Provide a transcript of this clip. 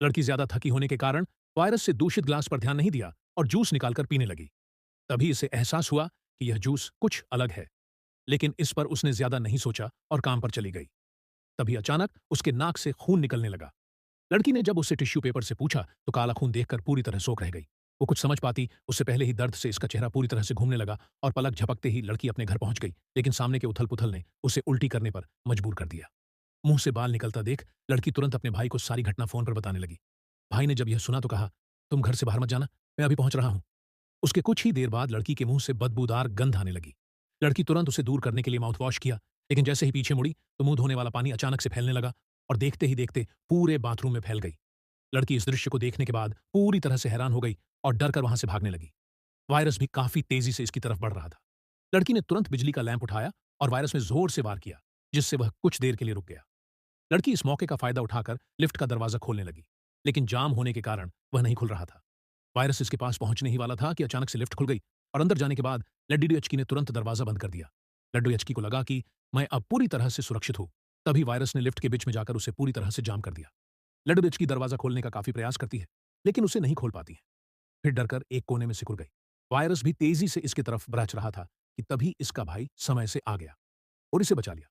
लड़की ज्यादा थकी होने के कारण वायरस से दूषित ग्लास पर ध्यान नहीं दिया और जूस निकालकर पीने लगी। तभी इसे एहसास हुआ कि यह जूस कुछ अलग है, लेकिन इस पर उसने ज्यादा नहीं सोचा और काम पर चली गई। तभी अचानक उसके नाक से खून निकलने लगा। लड़की ने जब उससे टिश्यू पेपर से पूछा तो काला खून देखकर पूरी तरह सोख रह गई। वो कुछ समझ पाती उससे पहले ही दर्द से इसका चेहरा पूरी तरह से घूमने लगा और पलक झपकते ही लड़की अपने घर पहुंच गई। लेकिन सामने के उथल पुथल ने उसे उल्टी करने पर मजबूर कर दिया। मुंह से बाल निकलता देख लड़की तुरंत अपने भाई को सारी घटना फोन पर बताने लगी। भाई ने जब यह सुना तो कहा, तुम घर से बाहर मत जाना, मैं अभी पहुंच रहा हूं। उसके कुछ ही देर बाद लड़की के मुंह से बदबूदार गंध आने लगी। लड़की तुरंत उसे दूर करने के लिए माउथ वॉश किया, लेकिन जैसे ही पीछे मुड़ी तो मुंह धोने वाला पानी अचानक से फैलने लगा और देखते ही देखते पूरे बाथरूम में फैल गई। लड़की इस दृश्य को देखने के बाद पूरी तरह से हैरान हो गई और डर कर वहां से भागने लगी। वायरस भी काफी तेजी से इसकी तरफ बढ़ रहा था। लड़की ने तुरंत बिजली का लैंप उठाया और वायरस में जोर से वार किया, जिससे वह कुछ देर के लिए रुक गया। लड़की इस मौके का फायदा उठाकर लिफ्ट का दरवाजा खोलने लगी, लेकिन जाम होने के कारण वह नहीं खुल रहा था। वायरस इसके पास पहुंचने ही वाला था कि अचानक से लिफ्ट खुल गई और अंदर जाने के बाद लड्डू एचकी ने तुरंत दरवाजा बंद कर दिया। लड्डू एचकी को लगा कि मैं अब पूरी तरह से सुरक्षित हूं। तभी वायरस ने लिफ्ट के बीच में जाकर उसे पूरी तरह से जाम कर दिया। लड्डू एचकी दरवाजा खोलने का काफी प्रयास करती है, लेकिन उसे नहीं खोल पाती है। फिर डरकर एक कोने में सिकुड़ गई। वायरस भी तेजी से इसकी तरफ ब्रच रहा था कि तभी इसका भाई समय से आ गया और इसे बचा लिया।